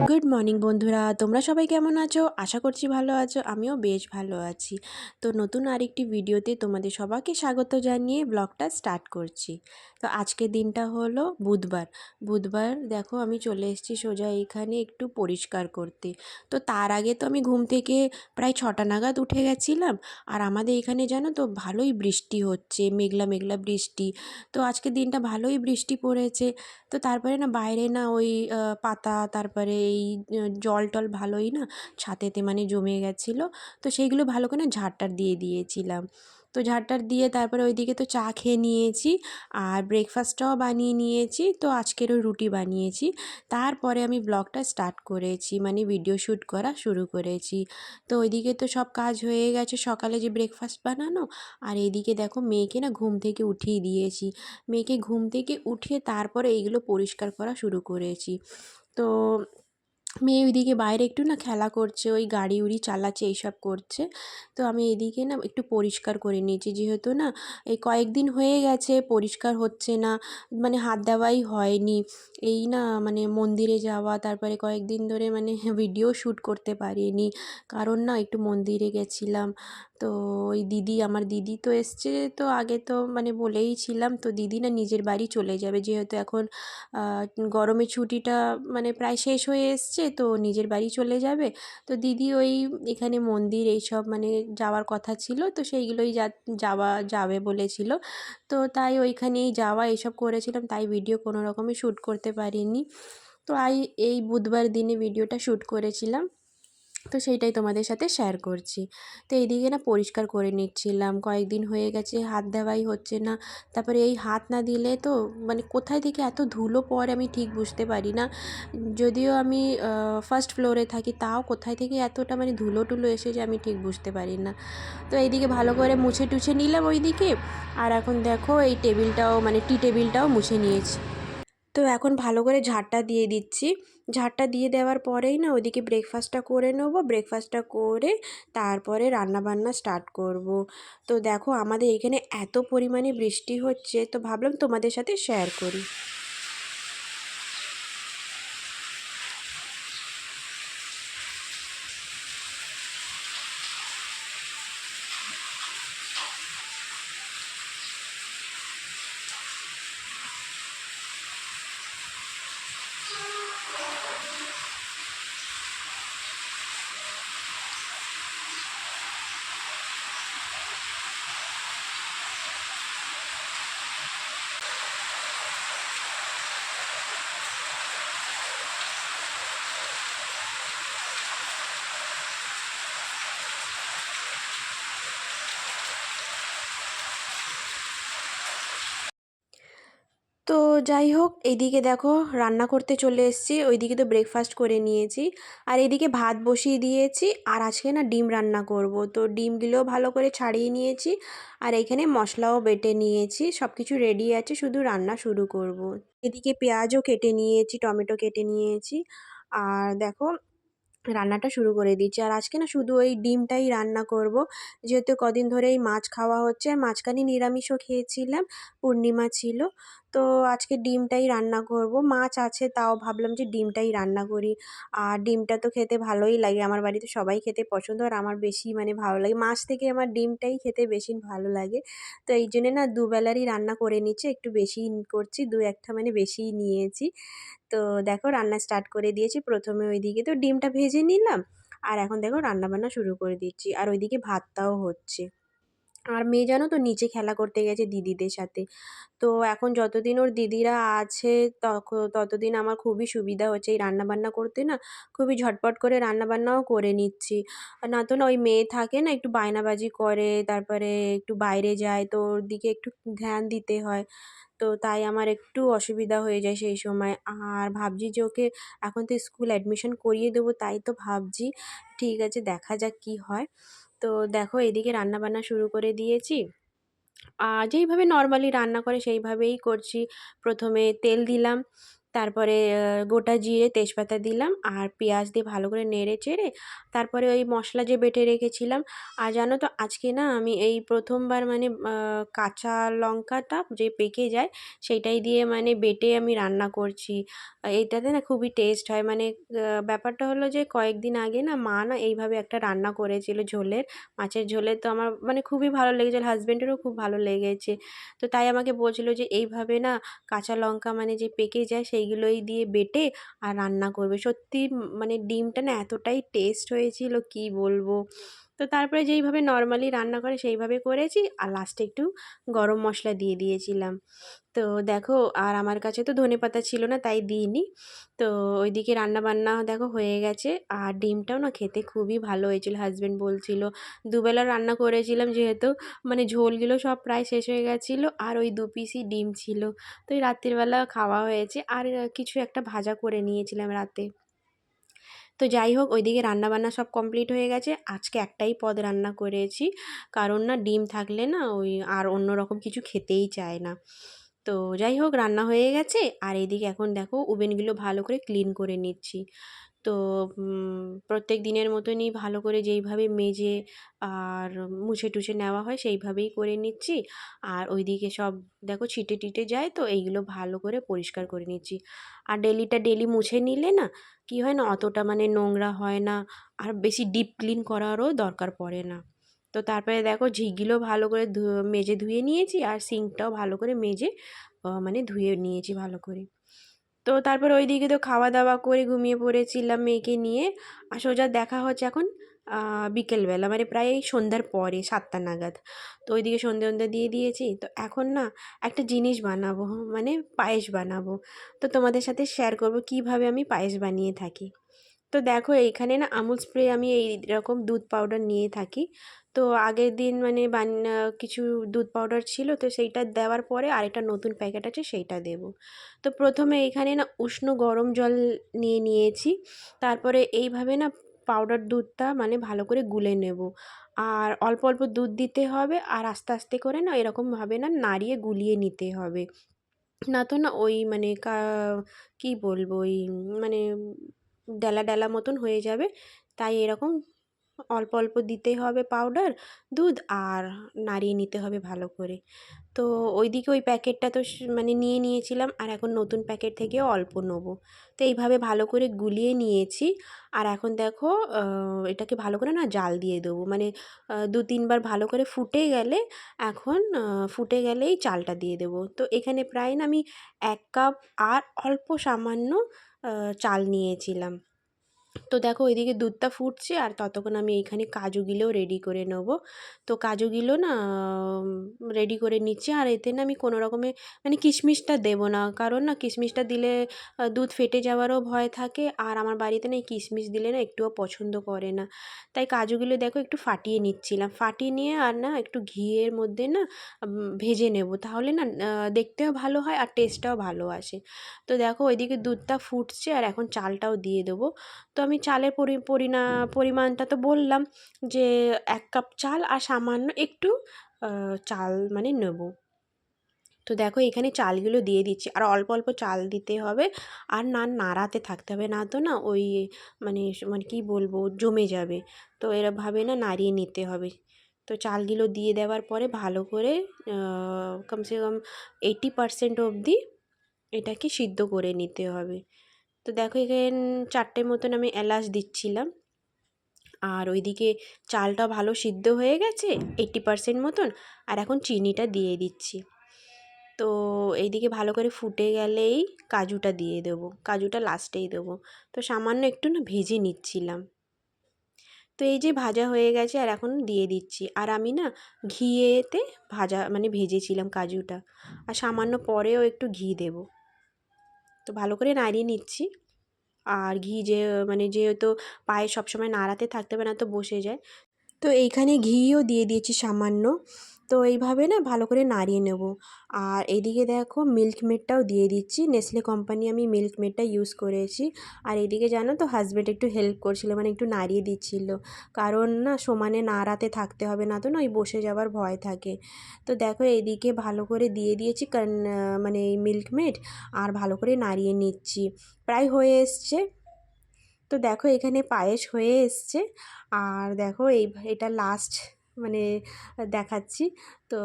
Good morning বন্ধুরা, তোমরা সবাই কেমন আছো? আশা করছি ভালো আছো। আমিও বেশ ভালো আছি। তো নতুন আরেকটি ভিডিওতে তোমাদের সবাইকে স্বাগত জানিয়ে ব্লগটা স্টার্ট করছি। তো আজকের দিনটা হলো বুধবার। বুধবার দেখো আমি চলে এসেছি সোজা এইখানে একটু পরিষ্কার করতে। তো তার আগে তো আমি ঘুম থেকে প্রায় 6টা নাগাদ উঠে গেছিলাম। আর আমাদের এখানে জানো তো ভালোই বৃষ্টি হচ্ছে, মেঘলা মেঘলা বৃষ্টি। তো আজকের দিনটা ভালোই বৃষ্টি পড়েছে। তো তারপরে না বাইরে না ওই পাতা, তারপরে এই জল টল ভালোই না ছাদেতে মানে জমে গেছিলো। তো সেইগুলো ভালো করে না ঝাড়-টার দিয়ে দিয়েছিলাম। তো ঝাড়-টার দিয়ে তারপরে ওইদিকে তো চা খেয়ে নিয়েছি আর ব্রেকফাস্টটাও বানিয়ে নিয়েছি। তো আজকেরও রুটি বানিয়েছি। তারপরে আমি ব্লগটা স্টার্ট করেছি, মানে ভিডিও শ্যুট করা শুরু করেছি। তো ওইদিকে তো সব কাজ হয়ে গেছে, সকালে যে ব্রেকফাস্ট বানানো। আর এইদিকে দেখো মেয়েকে না ঘুম থেকে উঠিয়ে দিয়েছি। মেয়েকে ঘুম থেকে উঠিয়ে তারপরে এইগুলো পরিষ্কার করা শুরু করেছি। তো মেয়ে ওইদিকে বাইরে একটু না খেলা করছে, ওই গাড়ি উড়ি চালাচ্ছে, এইসব করছে। তো আমি এদিকে না একটু পরিষ্কার করে নিয়েছি, যেহেতু না এই কয়েকদিন হয়ে গেছে পরিষ্কার হচ্ছে না, মানে হাত দেওয়াই হয়নি। এই না মানে মন্দিরে যাওয়া, তারপরে কয়েকদিন ধরে মানে ভিডিও শ্যুট করতে পারিনি, কারণ না একটু মন্দিরে গেছিলাম। তো ওই দিদি, আমার দিদি তো এসছে, তো আগে তো মানে বলেই ছিলাম। তো দিদি না নিজের বাড়ি চলে যাবে, যেহেতু এখন গরমের ছুটিটা মানে প্রায় শেষ হয়ে এসছে, তো নিজের বাড়ি চলে যাবে। তো দিদি ওই এখানে মন্দির এইসব মানে যাওয়ার কথা ছিল, তো সেইগুলোই যাবে বলেছিল। তো তাই ওইখানেই যাওয়া এইসব করেছিলাম, তাই ভিডিও কোনো রকমে শ্যুট করতে পারিনি। তো এই বুধবার দিনে ভিডিওটা শ্যুট করেছিলাম। তো সেইটাই তোমাদের সাথে শেয়ার করছি। তো এইদিকে না পরিষ্কার করে নিচ্ছিলাম, কয়েকদিন হয়ে গেছে হাত দেওয়াই হচ্ছে না। তারপরে এই হাত না দিলে তো মানে কোথায় থেকে এত ধুলো পড়ে আমি ঠিক বুঝতে পারি না। যদিও আমি ফার্স্ট ফ্লোরে থাকি, তাও কোথায় থেকে এতটা মানে ধুলো টুলো এসেছে আমি ঠিক বুঝতে পারি না। তো এইদিকে ভালো করে মুছে টুছে নিলাম ওইদিকে। আর এখন দেখো এই টেবিলটাও মানে টি টেবিলটাও মুছে নিয়েছি। তো এখন ভালো করে ঝাড়টা দিয়ে দিচ্ছি। ঝাড়টা দিয়ে দেওয়ার পরেই না ওইদিকে ব্রেকফাস্টটা করে নেবো। ব্রেকফাস্টটা করে তারপরে রান্নাবান্না স্টার্ট করব। তো দেখো আমাদের এখানে এত পরিমাণে বৃষ্টি হচ্ছে, তো ভাবলাম তোমাদের সাথে শেয়ার করি। তো যাই হোক, এইদিকে দেখো রান্না করতে চলে এসেছি। ওইদিকে তো ব্রেকফাস্ট করে নিয়েছি, আর এইদিকে ভাত বসিয়ে দিয়েছি। আর আজকে না ডিম রান্না করব, তো ডিমগুলোও ভালো করে ছাড়িয়ে নিয়েছি। আর এইখানে মশলাও বেটে নিয়েছি, সব কিছু রেডি আছে, শুধু রান্না শুরু করব। এদিকে পেঁয়াজও কেটে নিয়েছি, টমেটো কেটে নিয়েছি। আর দেখো রান্নাটা শুরু করে দিচ্ছি। আর আজকে না শুধু ওই ডিমটাই রান্না করব, যেহেতু কদিন ধরেই মাছ খাওয়া হচ্ছে, আর মাঝখানে নিরামিষও খেয়েছিলাম, পূর্ণিমা ছিল। তো আজকে ডিমটাই রান্না করব। মাছ আছে, তাও ভাবলাম যে ডিমটাই রান্না করি। আর ডিমটা তো খেতে ভালোই লাগে, আমার বাড়িতে সবাই খেতে পছন্দ, আর আমার বেশি মানে ভালো লাগে, মাছ থেকে আমার ডিমটাই খেতে বেশি ভালো লাগে। তো এই জন্যে না দুবেলারই রান্না করে নিচ্ছি, একটু বেশিই করছি, দু একটা মানে বেশিই নিয়েছি। তো দেখো রান্না স্টার্ট করে দিয়েছি। প্রথমে ওইদিকে তো ডিমটা ভেজে নিলাম, আর এখন দেখো রান্নাবান্না শুরু করে দিচ্ছি। আর ওইদিকে ভাতটাও হচ্ছে। আর মেয়ে জানো তো নিচে খেলা করতে গেছে দিদিদের সাথে। তো এখন যতদিন ওর দিদিরা আছে ততদিন আমার খুবই সুবিধা হচ্ছে এই রান্নাবান্না করতে, না খুবই ঝটপট করে রান্নাবান্নাও করে নিচ্ছি। আর না তো না ওই মেয়ে থাকে না একটু বায়নাবাজি করে, তারপরে একটু বাইরে যায়, তো ওর দিকে একটু ধ্যান দিতে হয়। তো তাই আমার একটু অসুবিধা হয়ে যায় সেই সময়। আর ভাবছি যে ওকে এখন তো স্কুল অ্যাডমিশন করিয়ে দেবো, তাই তো ভাবছি। ঠিক আছে, দেখা যাক কি হয়। তো দেখো এদিকে রান্নাবান্না শুরু করে দিয়েছি। যেইভাবে নর্মালি রান্না করে সেইভাবেই করছি। প্রথমে তেল দিলাম, তারপরে গোটা জিরে তেজপাতা দিলাম আর পেঁয়াজ দিয়ে ভালো করে নেড়ে চেড়ে তারপরে ওই মশলা যে বেটে রেখেছিলাম। আর জানো তো আজকে না আমি এই প্রথমবার মানে কাঁচা লঙ্কাটা যে পেকে যায় সেইটাই দিয়ে মানে বেটে আমি রান্না করছি। এইটাতে না খুবই টেস্ট হয়। মানে ব্যাপারটা হলো যে কয়েকদিন আগে না মা না এইভাবে একটা রান্না করেছিল ঝোলের, মাছের ঝোলের। তো আমার মানে খুবই ভালো লেগেছিল, হাজব্যান্ডেরও খুব ভালো লেগেছে। তো তাই আমাকে বলছিল যে এইভাবে না কাঁচা লঙ্কা মানে যে পেকে যায় সেইগুলোই দিয়ে বেটে আর রান্না করবে। সত্যি মানে ডিমটা না এতটাই টেস্ট হয়েছিল কি বলবো। তো তারপরে যেইভাবে নর্মালি রান্না করে সেইভাবে করেছি আর লাস্টে একটু গরম মশলা দিয়ে দিয়েছিলাম। তো দেখো আর আমার কাছে তো ধনেপাতা ছিল না তাই দিইনি। তো ওইদিকে রান্নাবান্না দেখো হয়ে গেছে আর ডিমটাও না খেতে খুবই ভালো হয়েছিল। হাজব্যান্ড বলছিল দুবেলা রান্না করেছিলাম যেহেতু মানে ঝোলগুলো সব প্রায় শেষ হয়ে গেছিলো আর ওই 2 পিসই ডিম ছিল। তো এই রাত্রিবেলা খাওয়া হয়েছে আর কিছু একটা ভাজা করে নিয়েছিলাম রাতে। তো যাই হোক ওইদিকে রান্নাবান্না সব কমপ্লিট হয়ে গেছে। আজকে একটাই পদ রান্না করেছি, কারণ না ডিম থাকলে না ওই আর অন্য রকম কিছু খেতেই চায় না। তো যাই হোক রান্না হয়ে গেছে আর এইদিকে এখন দেখো ওভেনগুলো ভালো করে ক্লিন করে নিচ্ছি। তো প্রত্যেক দিনের মতনই ভালো করে যেইভাবে মেজে আর মুছে টুছে নেওয়া হয় সেইভাবেই করে নিচ্ছি। আর ওইদিকে সব দেখো ছিটে টিটে যায় তো এইগুলো ভালো করে পরিষ্কার করে নিচ্ছি। আর ডেলি মুছে নিলে না কি হয় না অতটা মানে নোংরা হয় না আর বেশি ডিপ ক্লিন করারও দরকার পড়ে না। তো তারপরে দেখো ঝিকগুলো ভালো করে মেজে ধুয়ে নিয়েছি আর সিঙ্কটাও ভালো করে মেজে মানে ধুয়ে নিয়েছি ভালো করে। তো তারপর ওইদিকে তো খাওয়া দাওয়া করে ঘুমিয়ে পড়েছিলাম মেয়েকে নিয়ে। আর সোজা দেখা হচ্ছে এখন বিকেলবেলা মানে প্রায় এই সন্ধ্যার পরে 7টা নাগাদ। তো ওইদিকে সন্ধে টন্ধে দিয়ে দিয়েছি। তো এখন না একটা জিনিস বানাবো, মানে পায়েস বানাবো। তো তোমাদের সাথে শেয়ার করবো কীভাবে আমি পায়েস বানিয়ে থাকি। তো দেখো এইখানে না আমুল স্প্রে আমি এইরকম দুধ পাউডার নিয়ে থাকি। তো আগের দিন মানে কিছু দুধ পাউডার ছিল তো সেইটা দেওয়ার পরে আরেকটা নতুন প্যাকেট আছে সেইটা দেবো। তো প্রথমে এখানে না উষ্ণ গরম জল নিয়ে নিয়েছি। তারপরে এইভাবে না পাউডার দুধটা মানে ভালো করে গুলে নেব। আর অল্প অল্প দুধ দিতে হবে আর আস্তে আস্তে করে না এরকমভাবে না নাড়িয়ে গুলিয়ে নিতে হবে। না তো না ওই মানে কী বলবো ওই মানে ডেলা ডেলা মতন হয়ে যাবে। তাই এরকম অল্প অল্প দিতে হবে পাউডার দুধ আর নাড়িয়ে নিতে হবে ভালো করে। তো ওইদিকে ওই প্যাকেটটা তো মানে নিয়ে নিয়েছিলাম আর এখন নতুন প্যাকেট থেকেও অল্প নেবো। তো এইভাবে ভালো করে গুলিয়ে নিয়েছি। আর এখন দেখো এটাকে ভালো করে না জাল দিয়ে দেবো মানে 2-3 বার ভালো করে ফুটে গেলে এখন ফুটে গেলেই চালটা দিয়ে দেবো। তো এখানে প্রায় না আমি 1 কাপ আর অল্প সামান্য চাল নিয়েছিলাম। তো দেখো ওইদিকে দুধটা ফুটছে আর ততক্ষণ আমি এইখানে কাজুগুলোও রেডি করে নেবো। তো কাজুগুলো না রেডি করে নিচ্ছি আর এতে না আমি কোনো রকমে মানে কিশমিশটা দেবো না, কারণ না কিশমিশটা দিলে দুধ ফেটে যাওয়ারও ভয় থাকে আর আমার বাড়িতে না এই কিশমিশ দিলে না একটুও পছন্দ করে না। তাই কাজুগুলো দেখো একটু ফাটিয়ে নিচ্ছিলাম, ফাটিয়ে নিয়ে আর না একটু ঘিয়ের মধ্যে না ভেজে নেব, তাহলে না দেখতেও ভালো হয় আর টেস্টটাও ভালো আসে। তো দেখো ওইদিকে দুধটা ফুটছে আর এখন চালটাও দিয়ে দেবো। তো আমি চালের পরিমাণটা তো বললাম যে 1 কাপ চাল আর সামান্য একটু চাল মানে নেব। তো দেখো এখানে চালগুলো দিয়ে দিচ্ছি আর অল্প অল্প চাল দিতে হবে আর না নাড়াতে থাকতে হবে, না তো না ওই মানে মানে কী বলবো জমে যাবে। তো এরমভাবে না নাড়িয়ে নিতে হবে। তো চালগুলো দিয়ে দেওয়ার পরে ভালো করে কমসে কম 80% অবধি এটাকে সিদ্ধ করে নিতে হবে। তো দেখো এখানে 4টে মতন আমি এলাচ দিচ্ছিলাম আর ওইদিকে চালটা ভালো সিদ্ধ হয়ে গেছে 80% মতন। আর এখন চিনিটা দিয়ে দিচ্ছি। তো এইদিকে ভালো করে ফুটে গেলেই কাজুটা দিয়ে দেবো, কাজুটা লাস্টেই দেবো। তো সামান্য একটু না ভেজে নিচ্ছিলাম। তো এই যে ভাজা হয়ে গেছে আর এখন দিয়ে দিচ্ছি আর আমি না ঘিয়েতে ভাজা মানে ভেজেছিলাম কাজুটা আর সামান্য পরেও একটু ঘি দেবো। তো ভালো করে নাড়িয়ে নিচ্ছি আর ঘি যে মানে যেহেতু পায়ে সবসময় নাড়াতে থাকতে হবে না তো বসে যায়। তো এইখানে ঘিও দিয়ে দিয়েছি সামান্য। তো এইভাবে না ভালো করে নাড়িয়ে নেব। আর এদিকে দেখো মিল্ক মেডটাও দিয়ে দিচ্ছি, নেসলে কোম্পানি আমি মিল্ক মেডটা ইউজ করেছি। আর এদিকে জানো তো হাজব্যান্ড একটু হেল্প করছিল, মানে একটু নাড়িয়ে দিচ্ছিল, কারণ না সমানে নাড়াতে থাকতে হবে, না তো না ওই বসে যাওয়ার ভয় থাকে। তো দেখো এদিকে ভালো করে দিয়ে দিয়েছি মানে এই মিল্ক মেড, আর ভালো করে নাড়িয়ে নিচ্ছি, প্রায় হয়ে এসছে। তো দেখো এখানে পায়েস হয়ে এসছে। আর দেখো এটা লাস্ট মানে দেখাচ্ছি। তো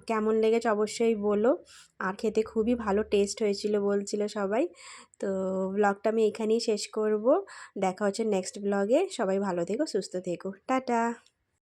কেমন লেগেছে অবশ্যই বলো। আর খেতে খুবই ভালো টেস্ট হয়েছিল বলছিল সবাই। তো ব্লগটা আমি এখানেই শেষ করব। দেখা হচ্ছে নেক্সট ব্লগে। সবাই ভালো থেকো, সুস্থ থেকো, টাটা।